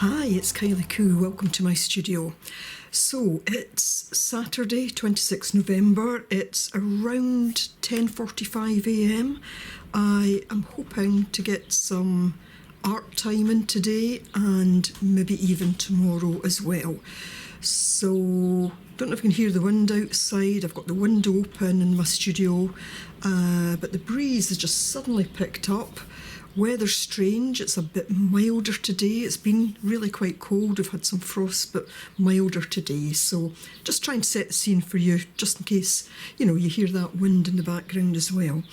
Hi, it's Kylie Coo. Welcome to my studio. So it's Saturday, 26th November. It's around 10:45 a.m. I am hoping to get some art time in today and maybe even tomorrow as well. So, don't know if you can hear the wind outside. I've got the window open in my studio, but the breeze has just suddenly picked up. Weather's strange, it's a bit milder today. It's been really quite cold. We've had some frost, but milder today. So just trying to set the scene for you, just in case, you hear that wind in the background as well.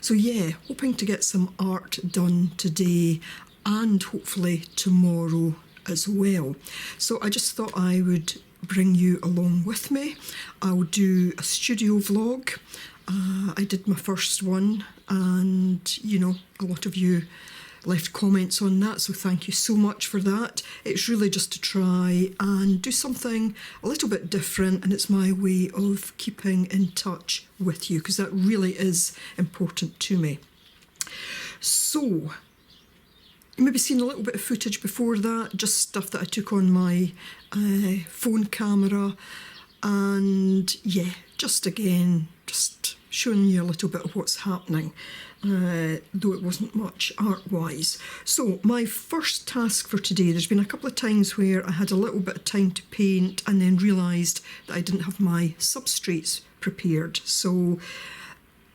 So yeah, hoping to get some art done today and hopefully tomorrow as well. So I just thought I would bring you along with me. I'll do a studio vlog. I did my first one and, a lot of you left comments on that, so thank you so much for that. It's really just to try and do something a little bit different, and it's my way of keeping in touch with you because that really is important to me. So, you maybe seen a little bit of footage before that, just stuff that I took on my phone camera, and yeah, just showing you a little bit of what's happening, though it wasn't much art-wise. So my first task for today, there's been a couple of times where I had a little bit of time to paint and then realised that I didn't have my substrates prepared. So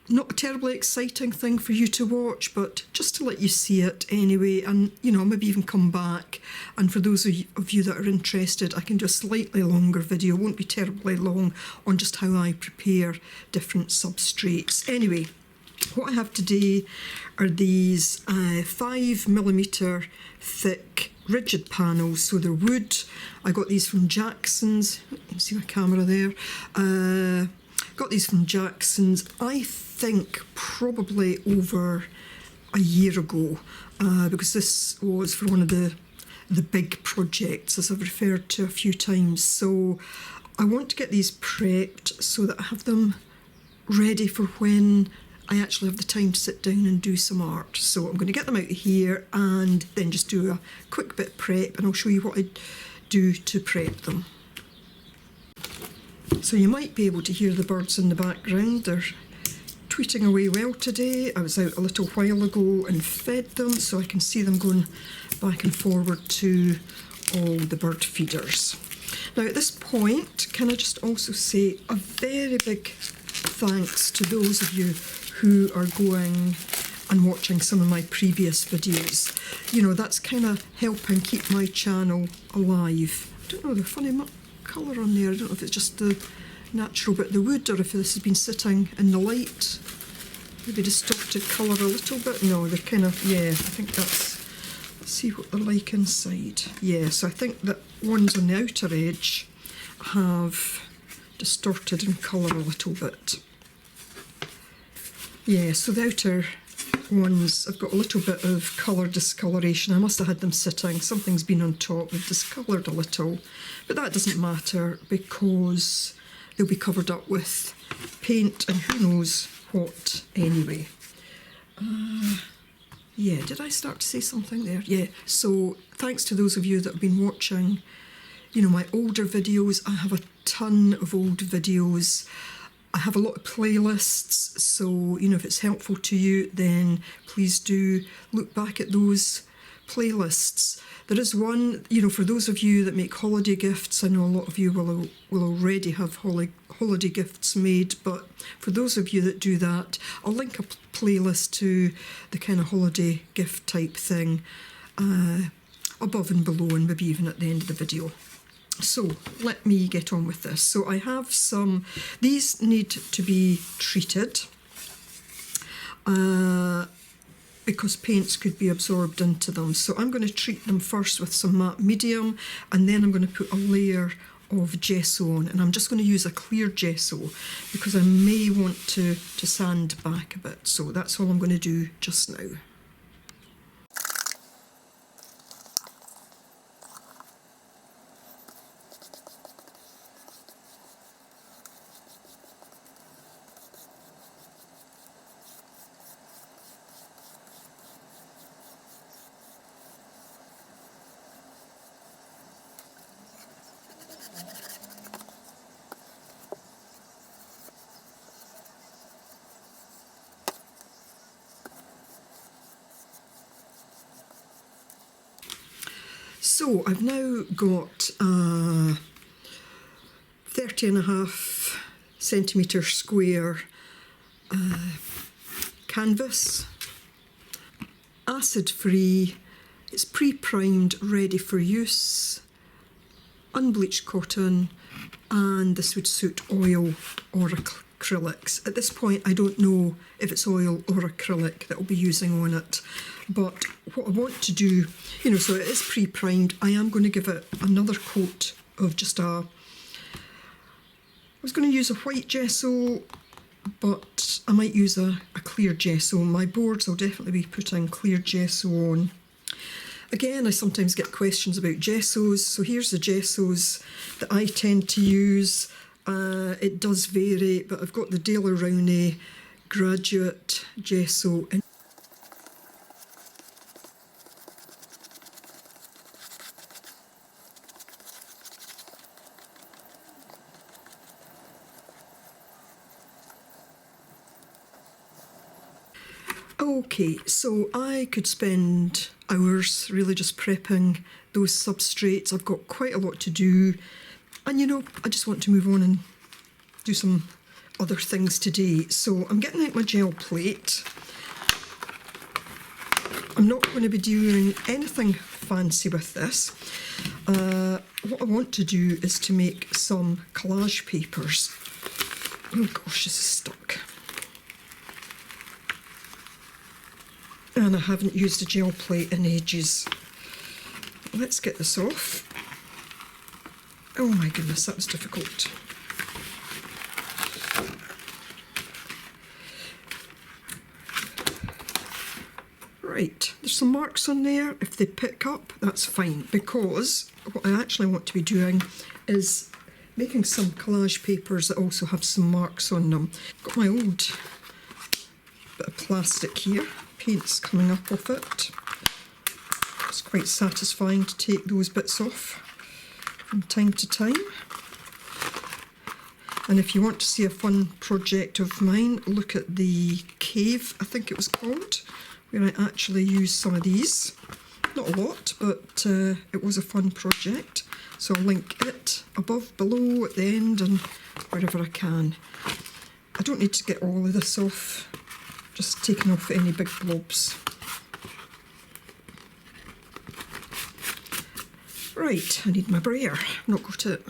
not a terribly exciting thing for you to watch, but just to let you see it anyway, and maybe even come back. And for those of you that are interested, I can do a slightly longer video, won't be terribly long, on just how I prepare different substrates. Anyway, what I have today are these 5mm thick rigid panels, so they're wood. I got these from Jackson's. You can see my camera there. Got these from Jackson's, I think probably over a year ago, because this was for one of the big projects, as I've referred to a few times. So I want to get these prepped so that I have them ready for when I actually have the time to sit down and do some art. So I'm going to get them out of here and then just do a quick bit prep, and I'll show you what I do to prep them. So you might be able to hear the birds in the background. They're tweeting away well today. I was out a little while ago and fed them, so I can see them going back and forward to all the bird feeders. Now at this point, can I just also say a very big thanks to those of you who are going and watching some of my previous videos. That's kind of helping keep my channel alive. I don't know, the funny colour on there, I don't know if it's just the natural bit of the wood or if this has been sitting in the light. Maybe distorted colour a little bit. No, they're kind of, yeah, I think that's, let's see what they're like inside. Yeah, so I think that ones on the outer edge have distorted in colour a little bit. Yeah, so the outer ones have got a little bit of colour discoloration. I must have had them sitting, something's been on top, they've discoloured a little, but that doesn't matter because they'll be covered up with paint and who knows what anyway. Yeah, did I start to say something there? Yeah, so thanks to those of you that have been watching, my older videos. I have a ton of old videos. I have a lot of playlists, so if it's helpful to you, then please do look back at those playlists. There is one, for those of you that make holiday gifts, I know a lot of you will already have holiday gifts made, but for those of you that do that, I'll link a playlist to the kind of holiday gift type thing above and below, and maybe even at the end of the video. So let me get on with this. So I have some, these need to be treated because paints could be absorbed into them. So I'm going to treat them first with some matte medium, and then I'm going to put a layer of gesso on, and I'm just going to use a clear gesso because I may want to sand back a bit. So that's all I'm going to do just now. So I've now got a 30.5 centimetre square canvas, acid free, it's pre-primed, ready for use, unbleached cotton, and this would suit oil or acrylics. At this point I don't know if it's oil or acrylic that I'll be using on it, but what I want to do, you know, so it is pre-primed, I am going to give it another coat of just I was going to use a white gesso, but I might use a clear gesso. My boards I'll definitely be putting clear gesso on. Again, I sometimes get questions about gessos, so here's the gessos that I tend to use. It does vary, but I've got the Daler Rowney Graduate Gesso. Okay, so I could spend hours really just prepping those substrates. I've got quite a lot to do, and you know, I just want to move on and do some other things today. So I'm getting out my gel plate. I'm not going to be doing anything fancy with this. What I want to do is to make some collage papers. Oh gosh, this is stuck. And I haven't used a gel plate in ages. Let's get this off. Oh my goodness, that was difficult. Right, there's some marks on there. If they pick up, that's fine, because what I actually want to be doing is making some collage papers that also have some marks on them. Got my old bit of plastic here. Paint's coming up off it. It's quite satisfying to take those bits off from time to time. And if you want to see a fun project of mine, look at the cave, I think it was called, where I actually used some of these. Not a lot, but it was a fun project. So I'll link it above, below, at the end, and wherever I can. I don't need to get all of this off. Just taking off any big blobs. Right, I need my brayer. I've not got it.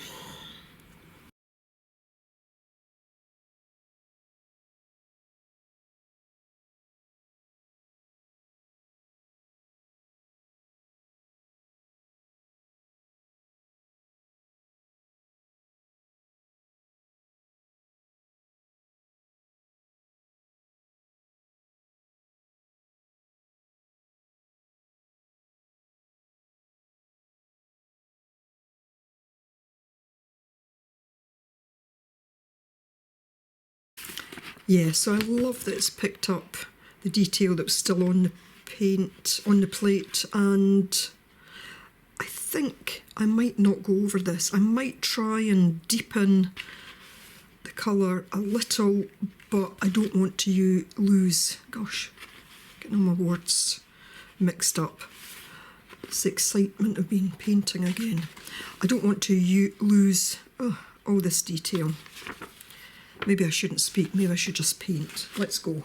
Yeah, so I love that it's picked up the detail that was still on the paint, on the plate, and I think I might not go over this. I might try and deepen the colour a little, but I don't want to lose, gosh, getting all my words mixed up. It's the excitement of being painting again. I don't want to lose all this detail. Maybe I shouldn't speak, maybe I should just paint. Let's go.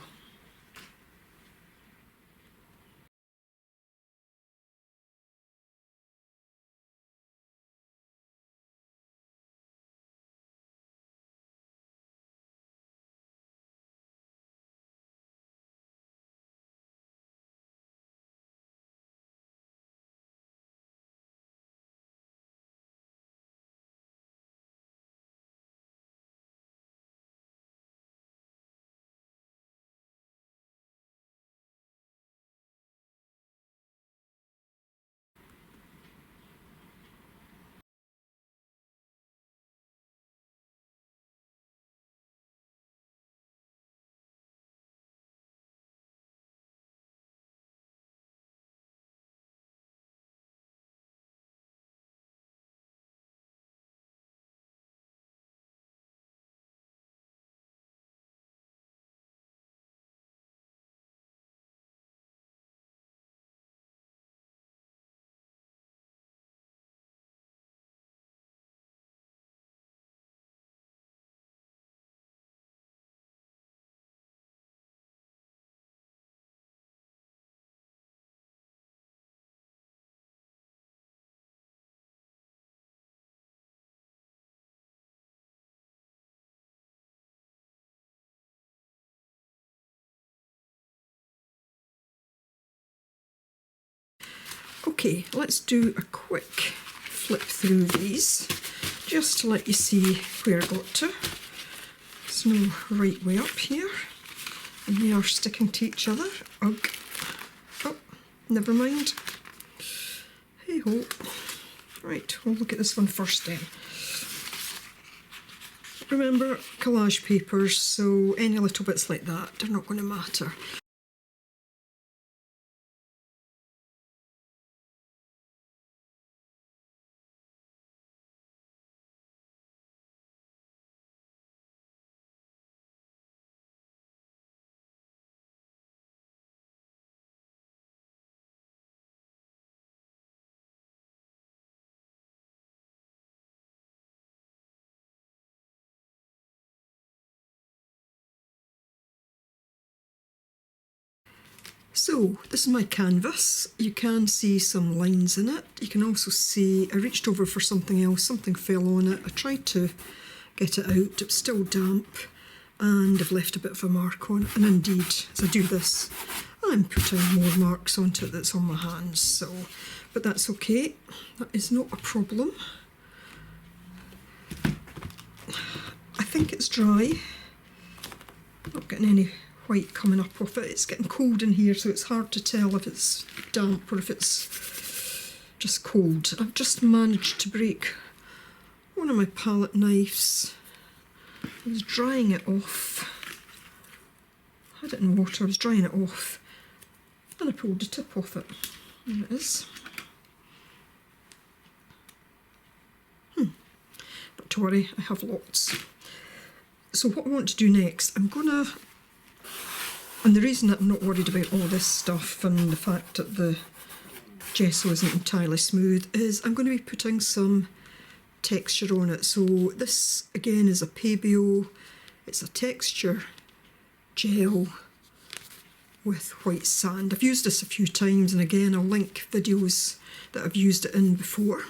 Okay, let's do a quick flip through these, just to let you see where I got to. There's no right way up here, and they are sticking to each other. Ugh. Oh, never mind. Hey ho. Right, we'll look at this one first then. Remember, collage papers, so any little bits like that, they're not going to matter. So, this is my canvas. You can see some lines in it. You can also see I reached over for something else, something fell on it. I tried to get it out, it's still damp, and I've left a bit of a mark on it. And indeed, as I do this, I'm putting more marks onto it that's on my hands. So, but that's okay, that is not a problem. I think it's dry. Not getting any white coming up off it. It's getting cold in here, so it's hard to tell if it's damp or if it's just cold. I've just managed to break one of my palette knives. I was drying it off. I had it in water, I was drying it off, and I pulled the tip off it. There it is. Not to worry, I have lots. So what I want to do next, and the reason that I'm not worried about all this stuff and the fact that the gesso isn't entirely smooth is I'm going to be putting some texture on it. So this again is a Pebeo, it's a texture gel with white sand. I've used this a few times, and again I'll link videos that I've used it in before.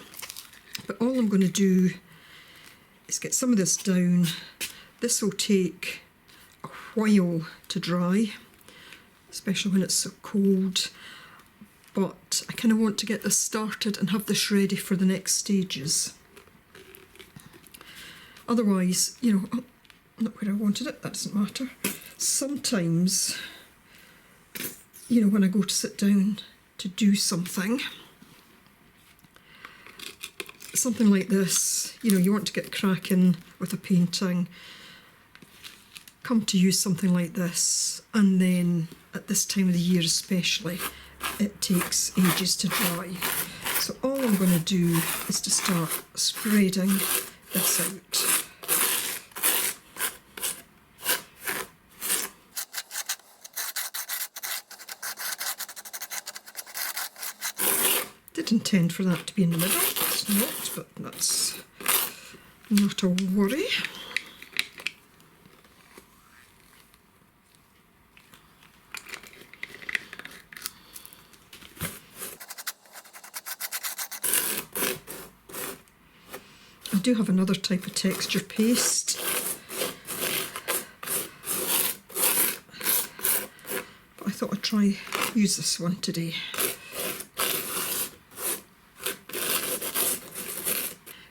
But all I'm going to do is get some of this down. This will take a while to dry, especially when it's so cold, but I kind of want to get this started and have this ready for the next stages. Otherwise, you know, oh, not where I wanted it, that doesn't matter. Sometimes, you know, when I go to sit down to do something like this, you know, you want to get cracking with a painting, come to use something like this, and then at this time of the year especially, it takes ages to dry. So all I'm going to do is to start spreading this out. Did intend for that to be in the middle, it's not, but that's not a worry. I do have another type of texture paste, but I thought I'd try use this one today.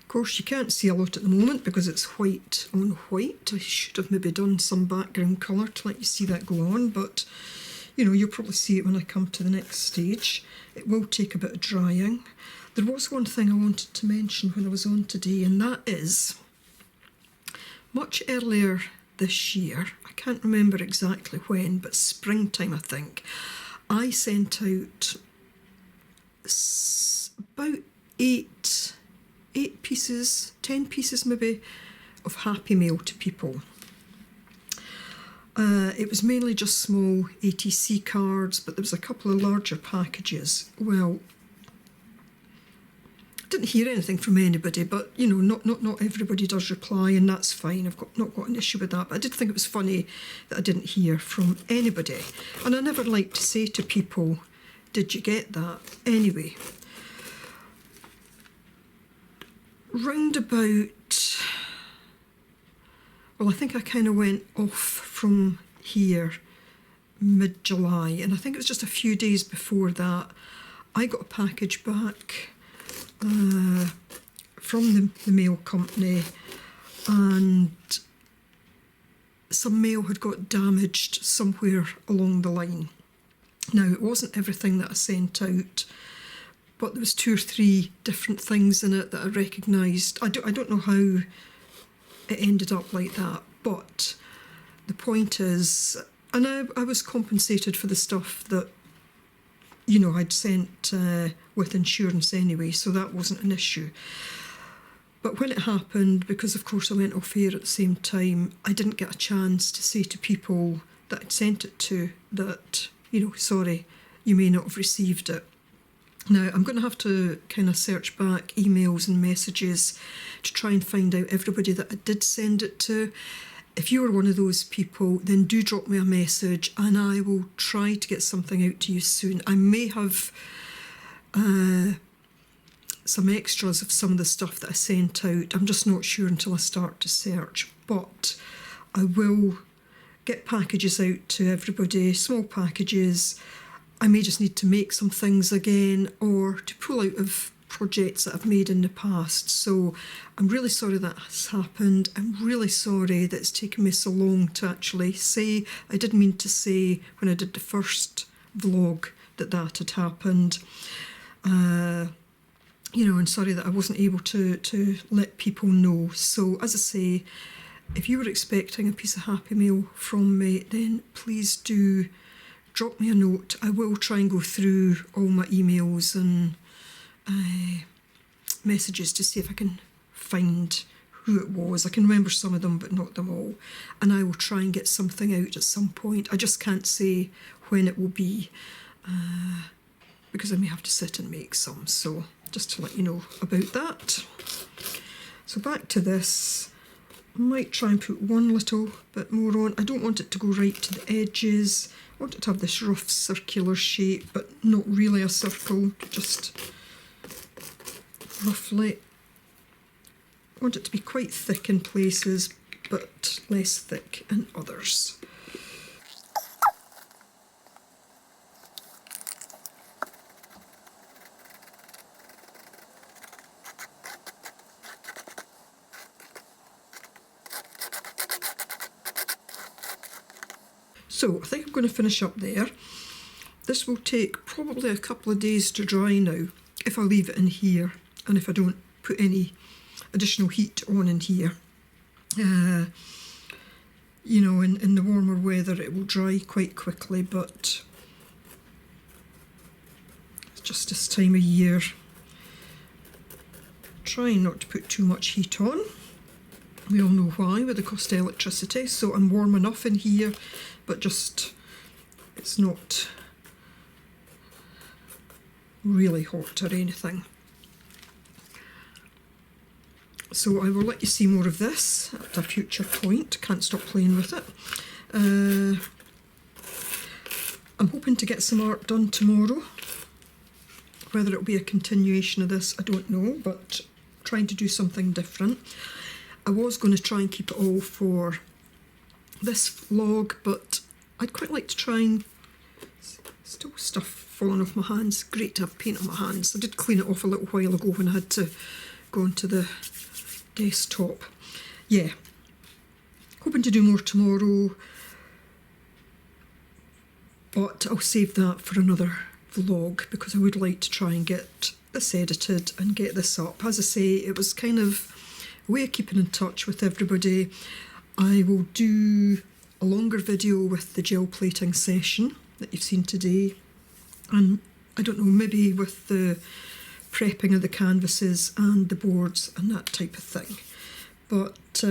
Of course, you can't see a lot at the moment because it's white on white. I should have maybe done some background colour to let you see that go on, but you know, you'll probably see it when I come to the next stage. It will take a bit of drying. There was one thing I wanted to mention when I was on today, and that is much earlier this year, I can't remember exactly when, but springtime I think, I sent out about 8 pieces, 10 pieces maybe, of Happy Mail to people. It was mainly just small ATC cards, but there was a couple of larger packages. Well, I didn't hear anything from anybody, but you know, not everybody does reply, and that's fine. I've not got an issue with that. But I did think it was funny that I didn't hear from anybody, and I never like to say to people, "Did you get that?" Anyway, round about, well, I think I kind of went off from here mid-July, and I think it was just a few days before that I got a package back from the mail company, and some mail had got damaged somewhere along the line. Now, it wasn't everything that I sent out, but there was 2 or 3 different things in it that I recognised. I don't know how it ended up like that, but the point is, and I was compensated for the stuff that, you know, I'd sent with insurance anyway, so that wasn't an issue. But when it happened, because of course I went off air at the same time, I didn't get a chance to say to people that I'd sent it to that, you know, sorry, you may not have received it. Now, I'm going to have to kind of search back emails and messages to try and find out everybody that I did send it to. If you are one of those people, then do drop me a message and I will try to get something out to you soon. I may have some extras of some of the stuff that I sent out. I'm just not sure until I start to search, but I will get packages out to everybody, small packages. I may just need to make some things again or to pull out of projects that I've made in the past. So I'm really sorry that has happened. I'm really sorry that it's taken me so long to actually say. I didn't mean to say when I did the first vlog that had happened. You know, and sorry that I wasn't able to let people know. So as I say, if you were expecting a piece of Happy Mail from me, then please do drop me a note. I will try and go through all my emails and messages to see if I can find who it was. I can remember some of them, but not them all. And I will try and get something out at some point. I just can't say when it will be, because I may have to sit and make some. So just to let you know about that. So back to this. I might try and put one little bit more on. I don't want it to go right to the edges. I want it to have this rough circular shape, but not really a circle, just roughly. I want it to be quite thick in places, but less thick in others. So I think I'm going to finish up there. This will take probably a couple of days to dry now, if I leave it in here and if I don't put any additional heat on in here. You know, in the warmer weather it will dry quite quickly, but it's just this time of year. Trying not to put too much heat on. We all know why with the cost of electricity, so I'm warm enough in here, but just it's not really hot or anything. So I will let you see more of this at a future point. Can't stop playing with it. I'm hoping to get some art done tomorrow. Whether it'll be a continuation of this, I don't know, but trying to do something different. I was going to try and keep it all for this vlog, but I'd quite like to try and... Still stuff falling off my hands. Great to have paint on my hands. I did clean it off a little while ago when I had to go onto the desktop. Yeah. Hoping to do more tomorrow, but I'll save that for another vlog because I would like to try and get this edited and get this up. As I say, it was kind of a way of keeping in touch with everybody. I will do a longer video with the gel plating session that you've seen today, and I don't know, maybe with the prepping of the canvases and the boards and that type of thing. But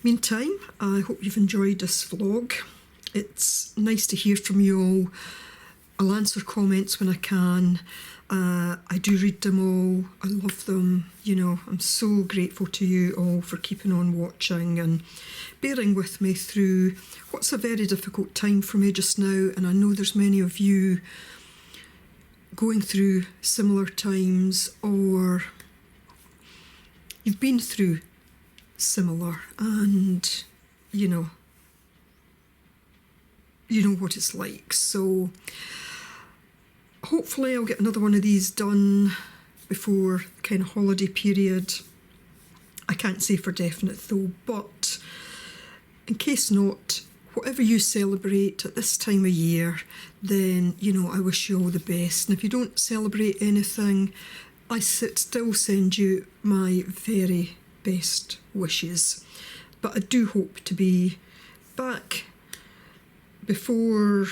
meantime, I hope you've enjoyed this vlog. It's nice to hear from you all. I'll answer comments when I can. I do read them all. I love them. You know, I'm so grateful to you all for keeping on watching and bearing with me through what's a very difficult time for me just now. And I know there's many of you going through similar times, or you've been through similar, and you know what it's like. So hopefully I'll get another one of these done before kind of holiday period. I can't say for definite though, but in case not, whatever you celebrate at this time of year, then, you know, I wish you all the best. And if you don't celebrate anything, I still send you my very best wishes. But I do hope to be back before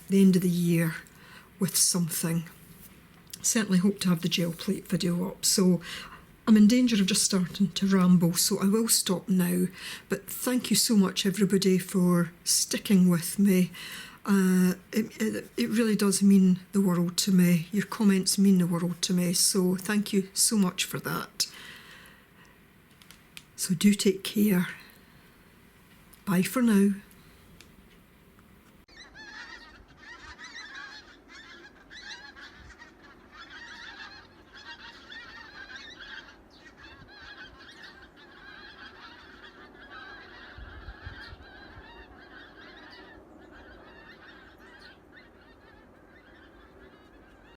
the end of the year with something. Certainly hope to have the gel plate video up. So I'm in danger of just starting to ramble, so I will stop now. But thank you so much, everybody, for sticking with me. It really does mean the world to me. Your comments mean the world to me, so thank you so much for that. So do take care. Bye for now.